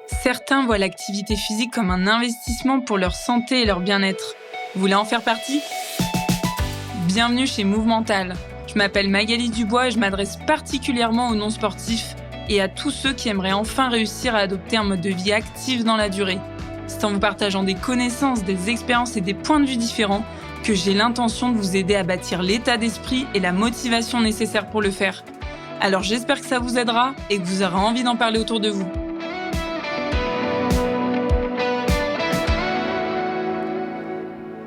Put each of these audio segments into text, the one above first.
Certains voient l'activité physique comme un investissement pour leur santé et leur bien-être. Vous voulez en faire partie ? Bienvenue chez Movemental. Je m'appelle Magali Dubois et je m'adresse particulièrement aux non-sportifs et à tous ceux qui aimeraient enfin réussir à adopter un mode de vie actif dans la durée. C'est en vous partageant des connaissances, des expériences et des points de vue différents que j'ai l'intention de vous aider à bâtir l'état d'esprit et la motivation nécessaires pour le faire. Alors j'espère que ça vous aidera et que vous aurez envie d'en parler autour de vous.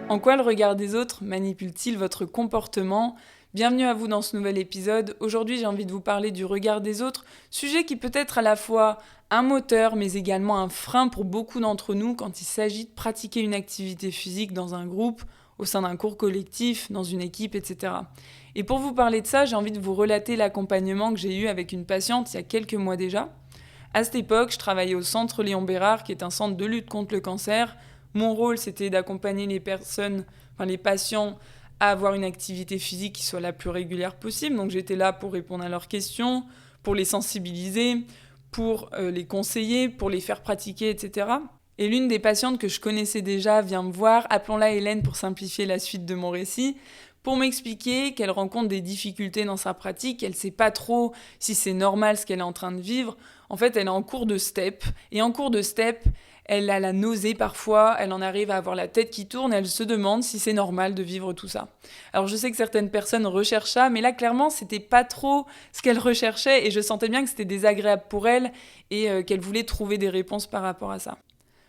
En quoi le regard des autres manipule-t-il votre comportement ? Bienvenue à vous dans ce nouvel épisode. Aujourd'hui, j'ai envie de vous parler du regard des autres, sujet qui peut être à la fois un moteur, mais également un frein pour beaucoup d'entre nous quand il s'agit de pratiquer une activité physique dans un groupe, au sein d'un cours collectif, dans une équipe, etc. Et pour vous parler de ça, j'ai envie de vous relater l'accompagnement que j'ai eu avec une patiente il y a quelques mois déjà. À cette époque, je travaillais au Centre Léon Bérard, qui est un centre de lutte contre le cancer. Mon rôle, c'était d'accompagner les patients à avoir une activité physique qui soit la plus régulière possible. Donc j'étais là pour répondre à leurs questions, pour les sensibiliser, pour les conseiller, pour les faire pratiquer, etc. Et l'une des patientes que je connaissais déjà vient me voir, appelons-la Hélène pour simplifier la suite de mon récit, pour m'expliquer qu'elle rencontre des difficultés dans sa pratique, qu'elle ne sait pas trop si c'est normal ce qu'elle est en train de vivre. En fait, elle est en cours de step, et en cours de step, elle a la nausée parfois, elle en arrive à avoir la tête qui tourne, et elle se demande si c'est normal de vivre tout ça. Alors je sais que certaines personnes recherchent ça, mais là clairement c'était pas trop ce qu'elle recherchait, et je sentais bien que c'était désagréable pour elle, et qu'elle voulait trouver des réponses par rapport à ça.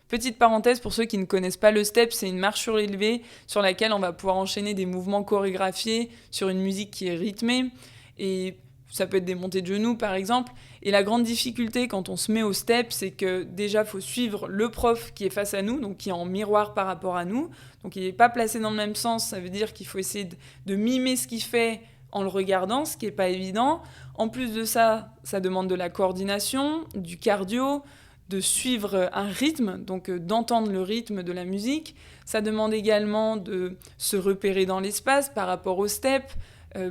Petite parenthèse pour ceux qui ne connaissent pas le step, c'est une marche surélevée sur laquelle on va pouvoir enchaîner des mouvements chorégraphiés sur une musique qui est rythmée, et ça peut être des montées de genoux par exemple. Et la grande difficulté quand on se met au step, c'est que déjà il faut suivre le prof qui est face à nous, donc qui est en miroir par rapport à nous, donc il n'est pas placé dans le même sens, ça veut dire qu'il faut essayer de mimer ce qu'il fait en le regardant, ce qui n'est pas évident. En plus de ça, ça demande de la coordination, du cardio, de suivre un rythme, donc d'entendre le rythme de la musique. Ça demande également de se repérer dans l'espace par rapport au step,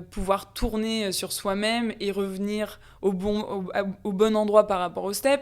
pouvoir tourner sur soi-même et revenir au bon endroit par rapport au step.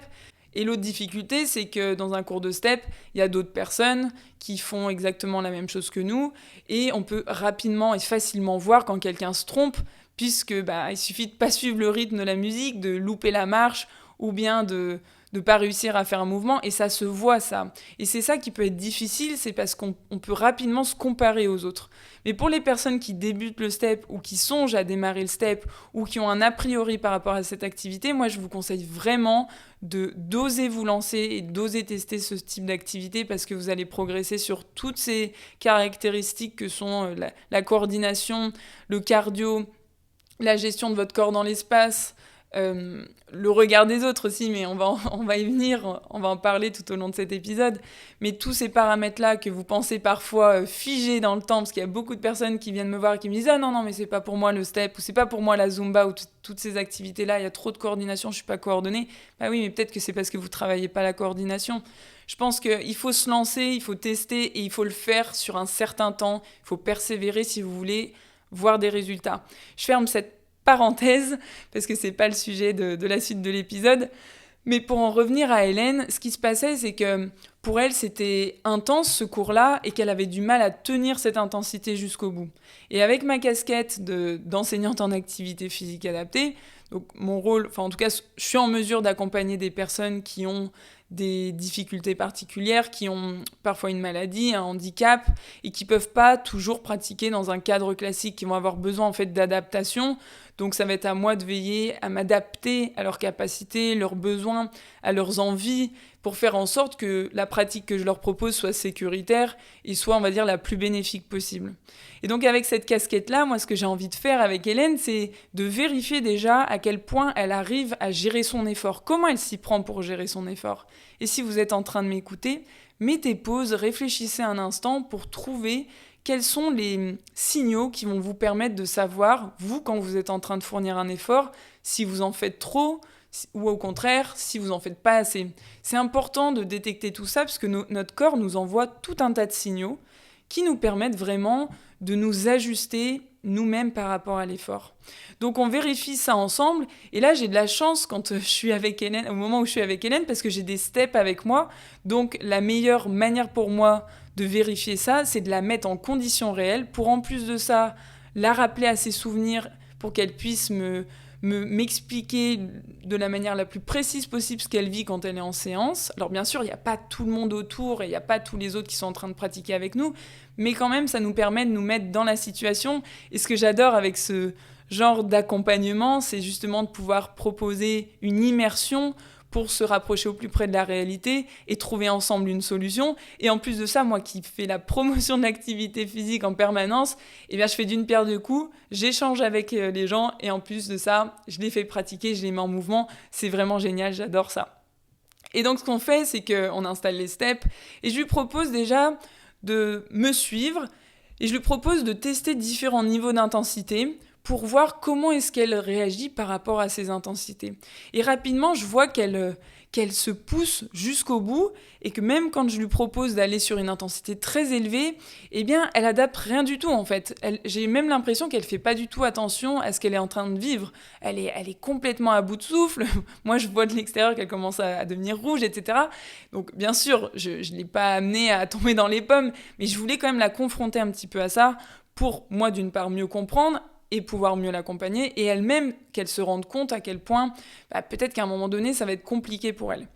Et l'autre difficulté, c'est que dans un cours de step, il y a d'autres personnes qui font exactement la même chose que nous, et on peut rapidement et facilement voir quand quelqu'un se trompe, puisque il suffit de pas suivre le rythme de la musique, de louper la marche, ou bien de pas réussir à faire un mouvement, et ça se voit ça. Et c'est ça qui peut être difficile, c'est parce qu'on peut rapidement se comparer aux autres. Mais pour les personnes qui débutent le step, ou qui songent à démarrer le step, ou qui ont un a priori par rapport à cette activité, moi je vous conseille vraiment d'oser vous lancer et d'oser tester ce type d'activité, parce que vous allez progresser sur toutes ces caractéristiques que sont la coordination, le cardio, la gestion de votre corps dans l'espace, le regard des autres aussi, mais on va y venir, on va en parler tout au long de cet épisode. Mais tous ces paramètres-là que vous pensez parfois figés dans le temps, parce qu'il y a beaucoup de personnes qui viennent me voir et qui me disent « Ah non, mais c'est pas pour moi le step » ou « C'est pas pour moi la Zumba » ou toutes ces activités-là, il y a trop de coordination, je suis pas coordonnée. Bah oui, mais peut-être que c'est parce que vous travaillez pas la coordination. Je pense qu'il faut se lancer, il faut tester et il faut le faire sur un certain temps. Il faut persévérer si vous voulez voir des résultats. Je ferme cette parenthèse, parce que c'est pas le sujet de la suite de l'épisode. Mais pour en revenir à Hélène, ce qui se passait, c'est que pour elle, c'était intense ce cours-là, et qu'elle avait du mal à tenir cette intensité jusqu'au bout. Et avec ma casquette d'enseignante en activité physique adaptée, donc mon rôle, en tout cas, je suis en mesure d'accompagner des personnes qui ont des difficultés particulières, qui ont parfois une maladie, un handicap, et qui peuvent pas toujours pratiquer dans un cadre classique, qui vont avoir besoin en fait d'adaptation. Donc ça va être à moi de veiller à m'adapter à leurs capacités, leurs besoins, à leurs envies, pour faire en sorte que la pratique que je leur propose soit sécuritaire et soit, on va dire, la plus bénéfique possible. Et donc avec cette casquette-là, moi ce que j'ai envie de faire avec Hélène, c'est de vérifier déjà à quel point elle arrive à gérer son effort, comment elle s'y prend pour gérer son effort. Et si vous êtes en train de m'écouter, mettez pause, réfléchissez un instant pour trouver quels sont les signaux qui vont vous permettre de savoir, vous, quand vous êtes en train de fournir un effort, si vous en faites trop, ou au contraire, si vous en faites pas assez. C'est important de détecter tout ça, parce que notre corps nous envoie tout un tas de signaux qui nous permettent vraiment de nous ajuster nous-mêmes par rapport à l'effort. Donc on vérifie ça ensemble, et là j'ai de la chance quand je suis avec Hélène, au moment où je suis avec Hélène, parce que j'ai des steps avec moi, donc la meilleure manière pour moi de vérifier ça, c'est de la mettre en conditions réelles, pour en plus de ça, la rappeler à ses souvenirs, pour qu'elle puisse m'expliquer de la manière la plus précise possible ce qu'elle vit quand elle est en séance. Alors bien sûr, il n'y a pas tout le monde autour et il n'y a pas tous les autres qui sont en train de pratiquer avec nous, mais quand même, ça nous permet de nous mettre dans la situation. Et ce que j'adore avec ce genre d'accompagnement, c'est justement de pouvoir proposer une immersion pour se rapprocher au plus près de la réalité et trouver ensemble une solution. Et en plus de ça, moi qui fais la promotion de l'activité physique en permanence, eh bien, je fais d'une pierre deux coups, j'échange avec les gens et en plus de ça, je les fais pratiquer, je les mets en mouvement. C'est vraiment génial, j'adore ça. Et donc, ce qu'on fait, c'est qu'on installe les steps et je lui propose déjà de me suivre et je lui propose de tester différents niveaux d'intensité pour voir comment est-ce qu'elle réagit par rapport à ces intensités. Et rapidement, je vois qu'elle se pousse jusqu'au bout et que même quand je lui propose d'aller sur une intensité très élevée, eh bien, elle adapte rien du tout en fait. J'ai même l'impression qu'elle fait pas du tout attention à ce qu'elle est en train de vivre. Elle est complètement à bout de souffle. Moi, je vois de l'extérieur qu'elle commence à devenir rouge, etc. Donc, bien sûr, je ne l'ai pas amenée à tomber dans les pommes, mais je voulais quand même la confronter un petit peu à ça pour, moi, d'une part, mieux comprendre et pouvoir mieux l'accompagner, et elle-même qu'elle se rende compte à quel point peut-être qu'à un moment donné ça va être compliqué pour elle.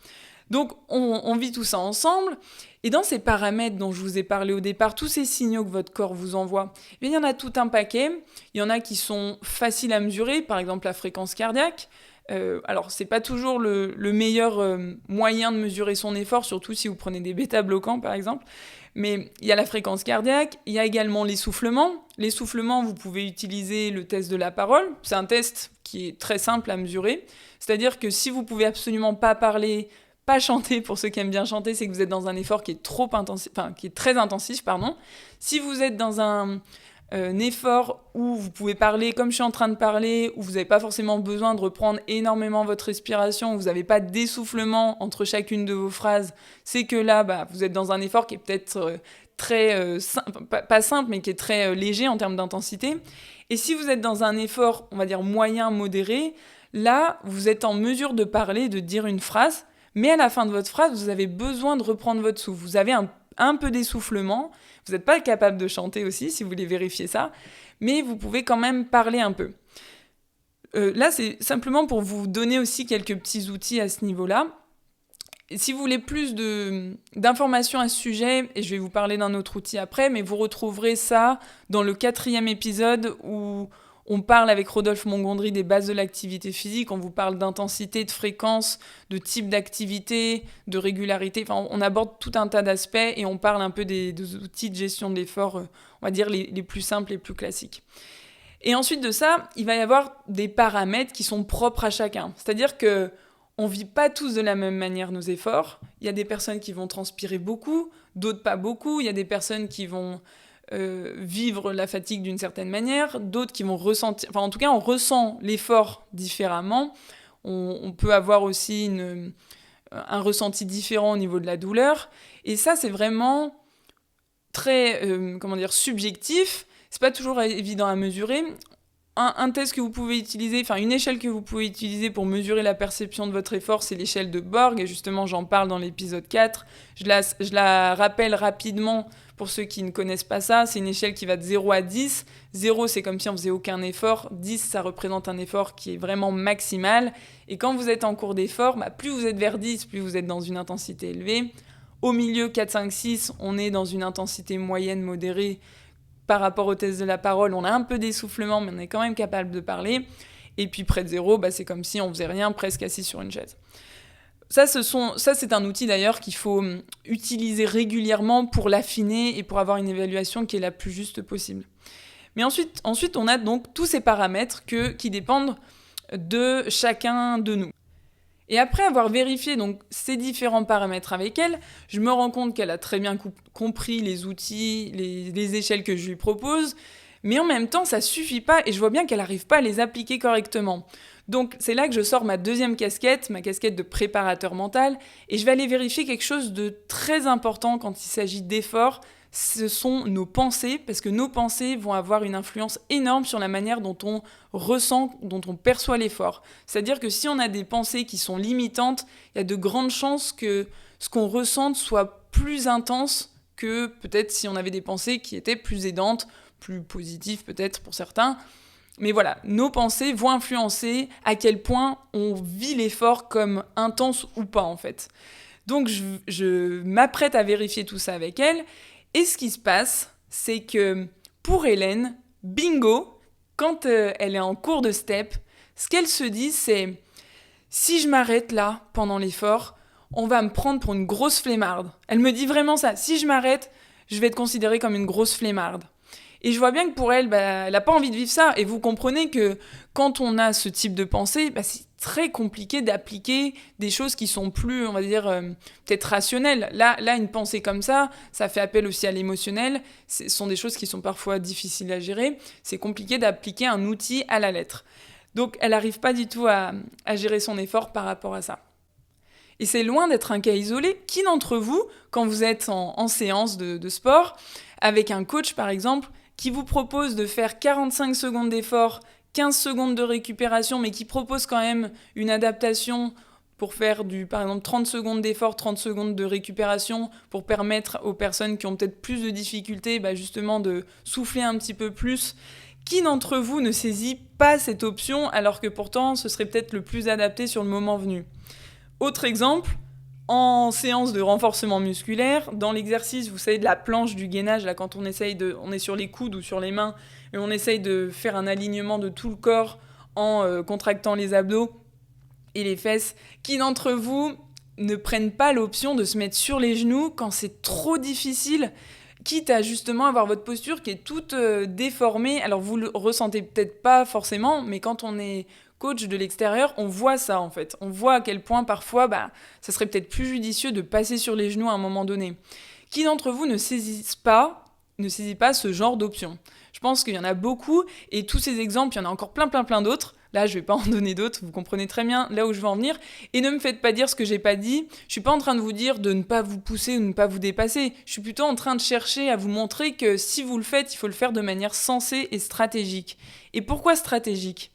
Donc on vit tout ça ensemble, et dans ces paramètres dont je vous ai parlé au départ, tous ces signaux que votre corps vous envoie, il y en a tout un paquet. Il y en a qui sont faciles à mesurer, par exemple la fréquence cardiaque. Alors c'est pas toujours le meilleur moyen de mesurer son effort, surtout si vous prenez des bêta-bloquants par exemple. Mais il y a la fréquence cardiaque, il y a également l'essoufflement. L'essoufflement, vous pouvez utiliser le test de la parole. C'est un test qui est très simple à mesurer. C'est-à-dire que si vous pouvez absolument pas parler, pas chanter, pour ceux qui aiment bien chanter, c'est que vous êtes dans un effort qui est qui est très intensif, pardon. Si vous êtes dans un effort où vous pouvez parler comme je suis en train de parler, où vous n'avez pas forcément besoin de reprendre énormément votre respiration, où vous n'avez pas d'essoufflement entre chacune de vos phrases, c'est que là, vous êtes dans un effort qui est peut-être très simple, pas simple, mais qui est très léger en termes d'intensité. Et si vous êtes dans un effort, on va dire moyen, modéré, là, vous êtes en mesure de parler, de dire une phrase, mais à la fin de votre phrase, vous avez besoin de reprendre votre souffle. Vous avez un peu d'essoufflement. Vous n'êtes pas capable de chanter aussi, si vous voulez vérifier ça, mais vous pouvez quand même parler un peu. Là, c'est simplement pour vous donner aussi quelques petits outils à ce niveau-là. Et si vous voulez plus d'informations à ce sujet, et je vais vous parler d'un autre outil après, mais vous retrouverez ça dans le 4e épisode où on parle avec Rodolphe Mongondry des bases de l'activité physique, on vous parle d'intensité, de fréquence, de type d'activité, de régularité, enfin on aborde tout un tas d'aspects et on parle un peu des outils de gestion de l'effort, on va dire les plus simples, les plus classiques. Et ensuite de ça, il va y avoir des paramètres qui sont propres à chacun. C'est-à-dire que on vit pas tous de la même manière nos efforts. Il y a des personnes qui vont transpirer beaucoup, d'autres pas beaucoup. Il y a des personnes qui vont vivre la fatigue d'une certaine manière, d'autres qui vont ressentir... Enfin, en tout cas, on ressent l'effort différemment. On peut avoir aussi un ressenti différent au niveau de la douleur. Et ça, c'est vraiment très, subjectif. C'est pas toujours évident à mesurer. Un test que vous pouvez utiliser, enfin une échelle que vous pouvez utiliser pour mesurer la perception de votre effort, c'est l'échelle de Borg, et justement j'en parle dans l'épisode 4. Je la rappelle rapidement pour ceux qui ne connaissent pas ça. C'est une échelle qui va de 0 à 10. 0, c'est comme si on faisait aucun effort. 10, ça représente un effort qui est vraiment maximal. Et quand vous êtes en cours d'effort, plus vous êtes vers 10, plus vous êtes dans une intensité élevée. Au milieu, 4, 5, 6, on est dans une intensité moyenne, modérée. Par rapport au test de la parole, on a un peu d'essoufflement, mais on est quand même capable de parler. Et puis près de 0, c'est comme si on faisait rien, presque assis sur une chaise. Ça, c'est un outil d'ailleurs qu'il faut utiliser régulièrement pour l'affiner et pour avoir une évaluation qui est la plus juste possible. Mais ensuite on a donc tous ces paramètres qui dépendent de chacun de nous. Et après avoir vérifié donc ces différents paramètres avec elle, je me rends compte qu'elle a très bien compris les outils, les échelles que je lui propose, mais en même temps, ça suffit pas et je vois bien qu'elle n'arrive pas à les appliquer correctement. Donc c'est là que je sors ma deuxième casquette, ma casquette de préparateur mental, et je vais aller vérifier quelque chose de très important quand il s'agit d'efforts, ce sont nos pensées, parce que nos pensées vont avoir une influence énorme sur la manière dont on ressent, dont on perçoit l'effort. C'est-à-dire que si on a des pensées qui sont limitantes, il y a de grandes chances que ce qu'on ressente soit plus intense que peut-être si on avait des pensées qui étaient plus aidantes, plus positives peut-être pour certains. Mais voilà, nos pensées vont influencer à quel point on vit l'effort comme intense ou pas en fait. Donc je m'apprête à vérifier tout ça avec elle. Et ce qui se passe, c'est que pour Hélène, bingo, quand elle est en cours de step, ce qu'elle se dit, c'est « si je m'arrête là, pendant l'effort, on va me prendre pour une grosse flemmarde. » Elle me dit vraiment ça. « Si je m'arrête, je vais être considérée comme une grosse flemmarde. » Et je vois bien que pour elle, elle n'a pas envie de vivre ça. Et vous comprenez que quand on a ce type de pensée, c'est très compliqué d'appliquer des choses qui sont plus, on va dire, peut-être rationnelles. Là, une pensée comme ça fait appel aussi à l'émotionnel. Ce sont des choses qui sont parfois difficiles à gérer. C'est compliqué d'appliquer un outil à la lettre. Donc, elle n'arrive pas du tout à gérer son effort par rapport à ça. Et c'est loin d'être un cas isolé. Qui d'entre vous, quand vous êtes en séance de sport, avec un coach par exemple, qui vous propose de faire 45 secondes d'effort, 15 secondes de récupération, mais qui propose quand même une adaptation pour faire par exemple 30 secondes d'effort, 30 secondes de récupération, pour permettre aux personnes qui ont peut-être plus de difficultés, justement de souffler un petit peu plus. Qui d'entre vous ne saisit pas cette option, alors que pourtant ce serait peut-être le plus adapté sur le moment venu ? Autre exemple, en séance de renforcement musculaire, dans l'exercice, vous savez, de la planche du gainage, là, quand on est sur les coudes ou sur les mains, et on essaye de faire un alignement de tout le corps en contractant les abdos et les fesses. Qui d'entre vous ne prennent pas l'option de se mettre sur les genoux quand c'est trop difficile, quitte à justement avoir votre posture qui est toute déformée? Alors vous le ressentez peut-être pas forcément, mais quand on est coach de l'extérieur, on voit ça en fait. On voit à quel point parfois, ça serait peut-être plus judicieux de passer sur les genoux à un moment donné. Qui d'entre vous ne saisit pas ce genre d'option? Je pense qu'il y en a beaucoup, et tous ces exemples, il y en a encore plein d'autres. Là, je vais pas en donner d'autres, vous comprenez très bien là où je veux en venir. Et ne me faites pas dire ce que j'ai pas dit. Je suis pas en train de vous dire de ne pas vous pousser ou de ne pas vous dépasser. Je suis plutôt en train de chercher à vous montrer que si vous le faites, il faut le faire de manière sensée et stratégique. Et pourquoi stratégique ?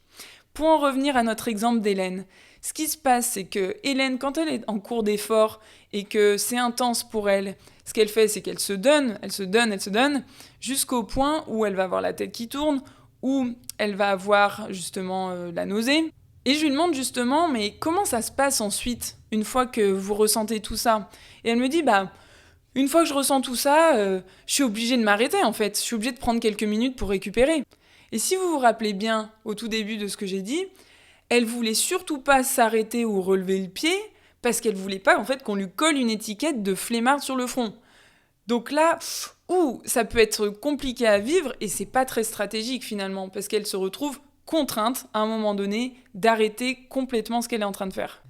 Pour en revenir à notre exemple d'Hélène, ce qui se passe, c'est que Hélène, quand elle est en cours d'effort et que c'est intense pour elle, ce qu'elle fait, c'est qu'elle se donne, jusqu'au point où elle va avoir la tête qui tourne, où elle va avoir justement la nausée. Et je lui demande justement, mais comment ça se passe ensuite, une fois que vous ressentez tout ça ? Et elle me dit, une fois que je ressens tout ça, je suis obligée de m'arrêter en fait, je suis obligée de prendre quelques minutes pour récupérer. Et si vous vous rappelez bien au tout début de ce que j'ai dit, elle voulait surtout pas s'arrêter ou relever le pied parce qu'elle voulait pas en fait qu'on lui colle une étiquette de flemmarde sur le front. Donc là, ça peut être compliqué à vivre et c'est pas très stratégique finalement parce qu'elle se retrouve contrainte à un moment donné d'arrêter complètement ce qu'elle est en train de faire.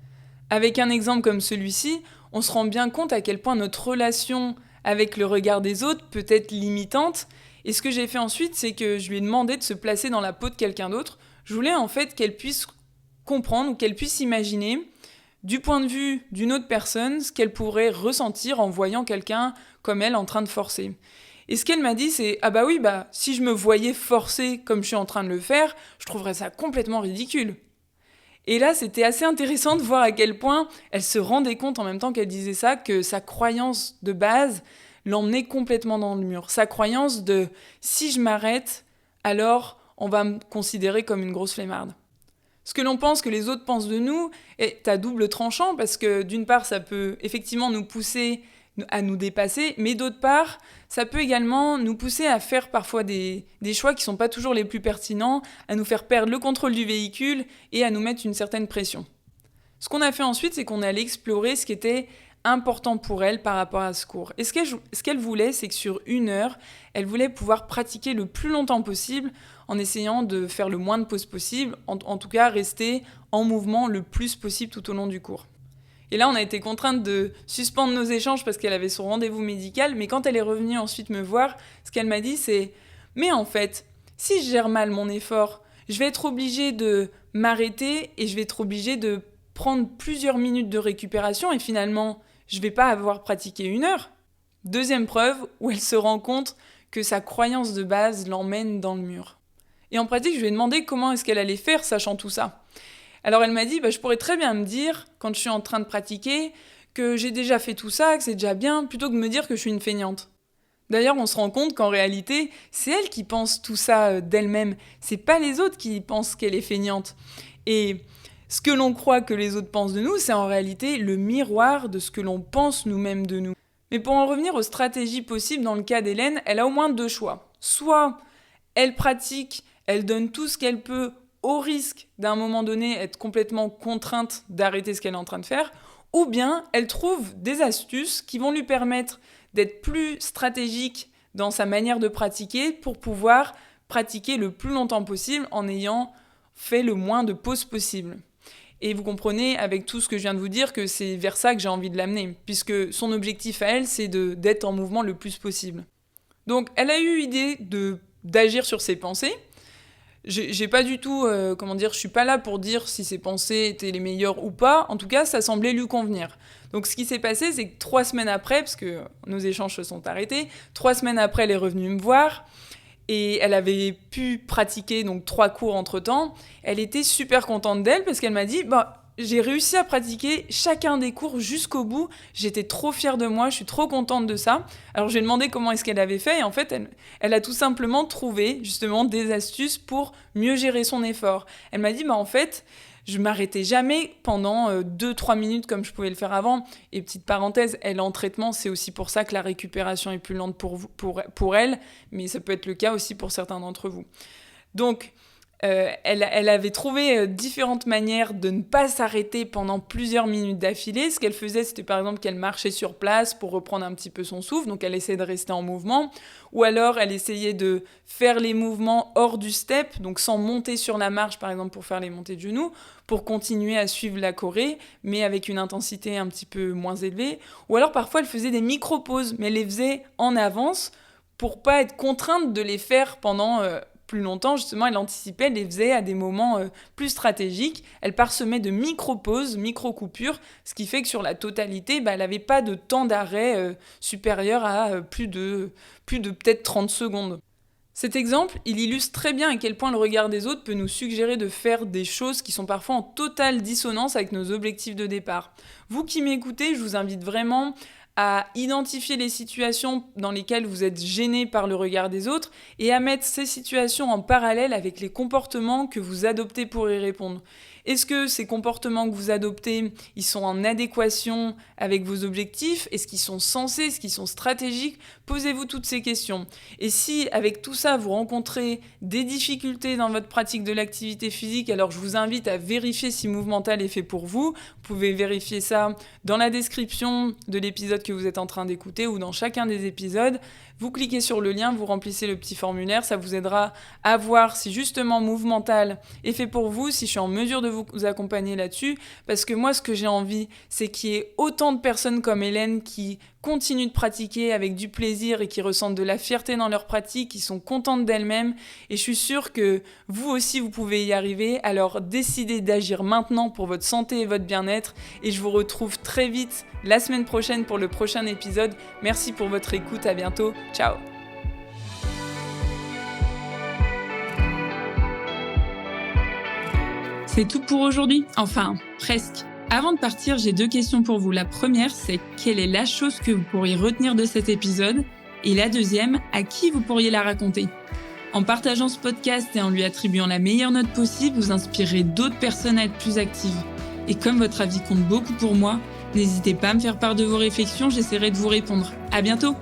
Avec un exemple comme celui-ci, on se rend bien compte à quel point notre relation avec le regard des autres peut être limitante. Et ce que j'ai fait ensuite, c'est que je lui ai demandé de se placer dans la peau de quelqu'un d'autre. Je voulais en fait qu'elle puisse comprendre ou qu'elle puisse imaginer, du point de vue d'une autre personne, ce qu'elle pourrait ressentir en voyant quelqu'un comme elle en train de forcer. Et ce qu'elle m'a dit, c'est « Ah si je me voyais forcer comme je suis en train de le faire, je trouverais ça complètement ridicule. » Et là, c'était assez intéressant de voir à quel point elle se rendait compte en même temps qu'elle disait ça, que sa croyance de base l'emmenait complètement dans le mur. Sa croyance de « si je m'arrête, alors on va me considérer comme une grosse flemmarde ». Ce que l'on pense que les autres pensent de nous est à double tranchant parce que d'une part, ça peut effectivement nous pousser à nous dépasser, mais d'autre part, ça peut également nous pousser à faire parfois des choix qui ne sont pas toujours les plus pertinents, à nous faire perdre le contrôle du véhicule et à nous mettre une certaine pression. Ce qu'on a fait ensuite, c'est qu'on est allé explorer ce qui était important pour elle par rapport à ce cours. Et ce qu'elle voulait, c'est que sur 1 heure, elle voulait pouvoir pratiquer le plus longtemps possible en essayant de faire le moins de pauses possible, en tout cas rester en mouvement le plus possible tout au long du cours. Et là, on a été contrainte de suspendre nos échanges parce qu'elle avait son rendez-vous médical, mais quand elle est revenue ensuite me voir, ce qu'elle m'a dit, c'est « Mais en fait, si je gère mal mon effort, je vais être obligée de m'arrêter et je vais être obligée de prendre plusieurs minutes de récupération et finalement, je vais pas avoir pratiqué 1 heure. Deuxième preuve où elle se rend compte que sa croyance de base l'emmène dans le mur. Et en pratique, je lui ai demandé comment est-ce qu'elle allait faire sachant tout ça. Alors elle m'a dit, je pourrais très bien me dire, quand je suis en train de pratiquer, que j'ai déjà fait tout ça, que c'est déjà bien, plutôt que de me dire que je suis une feignante. D'ailleurs, on se rend compte qu'en réalité, c'est elle qui pense tout ça d'elle-même. C'est pas les autres qui pensent qu'elle est feignante. Et ce que l'on croit que les autres pensent de nous, c'est en réalité le miroir de ce que l'on pense nous-mêmes de nous. Mais pour en revenir aux stratégies possibles dans le cas d'Hélène, elle a au moins 2 choix. Soit elle pratique, elle donne tout ce qu'elle peut au risque d'un moment donné être complètement contrainte d'arrêter ce qu'elle est en train de faire, ou bien elle trouve des astuces qui vont lui permettre d'être plus stratégique dans sa manière de pratiquer pour pouvoir pratiquer le plus longtemps possible en ayant fait le moins de pauses possible. Et vous comprenez avec tout ce que je viens de vous dire que c'est vers ça que j'ai envie de l'amener, puisque son objectif à elle, c'est d'être en mouvement le plus possible. Donc elle a eu idée d'agir sur ses pensées. J'ai pas du tout, je suis pas là pour dire si ses pensées étaient les meilleures ou pas. En tout cas, ça semblait lui convenir. Donc ce qui s'est passé, c'est que 3 semaines après, parce que nos échanges se sont arrêtés, 3 semaines après, elle est revenue me voir. Et elle avait pu pratiquer donc 3 cours entre-temps. Elle était super contente d'elle parce qu'elle m'a dit j'ai réussi à pratiquer chacun des cours jusqu'au bout. J'étais trop fière de moi, je suis trop contente de ça. Alors j'ai demandé comment est-ce qu'elle avait fait et en fait elle a tout simplement trouvé justement des astuces pour mieux gérer son effort. Elle m'a dit en fait je m'arrêtais jamais pendant 2-3 minutes comme je pouvais le faire avant. Et petite parenthèse, elle est en traitement, c'est aussi pour ça que la récupération est plus lente pour elle, mais ça peut être le cas aussi pour certains d'entre vous. Donc, elle avait trouvé différentes manières de ne pas s'arrêter pendant plusieurs minutes d'affilée. Ce qu'elle faisait, c'était par exemple qu'elle marchait sur place pour reprendre un petit peu son souffle, donc elle essayait de rester en mouvement. Ou alors, elle essayait de faire les mouvements hors du step, donc sans monter sur la marche, par exemple, pour faire les montées de genoux, pour continuer à suivre la choré, mais avec une intensité un petit peu moins élevée. Ou alors, parfois, elle faisait des micro-pauses, mais elle les faisait en avance pour pas être contrainte de les faire pendant plus longtemps. Justement, elle anticipait, elle les faisait à des moments plus stratégiques. Elle parsemait de micro-pauses, micro-coupures, ce qui fait que sur la totalité, elle n'avait pas de temps d'arrêt supérieur à plus de peut-être 30 secondes. Cet exemple, il illustre très bien à quel point le regard des autres peut nous suggérer de faire des choses qui sont parfois en totale dissonance avec nos objectifs de départ. Vous qui m'écoutez, je vous invite vraiment à identifier les situations dans lesquelles vous êtes gêné par le regard des autres et à mettre ces situations en parallèle avec les comportements que vous adoptez pour y répondre. Est-ce que ces comportements que vous adoptez, ils sont en adéquation avec vos objectifs ? Est-ce qu'ils sont sensés ? Est-ce qu'ils sont stratégiques ? Posez-vous toutes ces questions. Et si, avec tout ça, vous rencontrez des difficultés dans votre pratique de l'activité physique, alors je vous invite à vérifier si Movemental est fait pour vous. Vous pouvez vérifier ça dans la description de l'épisode que vous êtes en train d'écouter ou dans chacun des épisodes. Vous cliquez sur le lien, vous remplissez le petit formulaire, ça vous aidera à voir si justement Movemental est fait pour vous, si je suis en mesure de vous accompagner là-dessus, parce que moi ce que j'ai envie, c'est qu'il y ait autant de personnes comme Hélène qui continuent de pratiquer avec du plaisir et qui ressentent de la fierté dans leur pratique, qui sont contentes d'elles-mêmes, et je suis sûre que vous aussi vous pouvez y arriver, alors décidez d'agir maintenant pour votre santé et votre bien-être, et je vous retrouve très vite la semaine prochaine pour le prochain épisode. Merci pour votre écoute, à bientôt, ciao. C'est tout pour aujourd'hui, enfin, presque. Avant de partir, j'ai 2 questions pour vous. La première, c'est quelle est la chose que vous pourriez retenir de cet épisode ? Et la deuxième, à qui vous pourriez la raconter ? En partageant ce podcast et en lui attribuant la meilleure note possible, vous inspirerez d'autres personnes à être plus actives. Et comme votre avis compte beaucoup pour moi, n'hésitez pas à me faire part de vos réflexions, j'essaierai de vous répondre. À bientôt !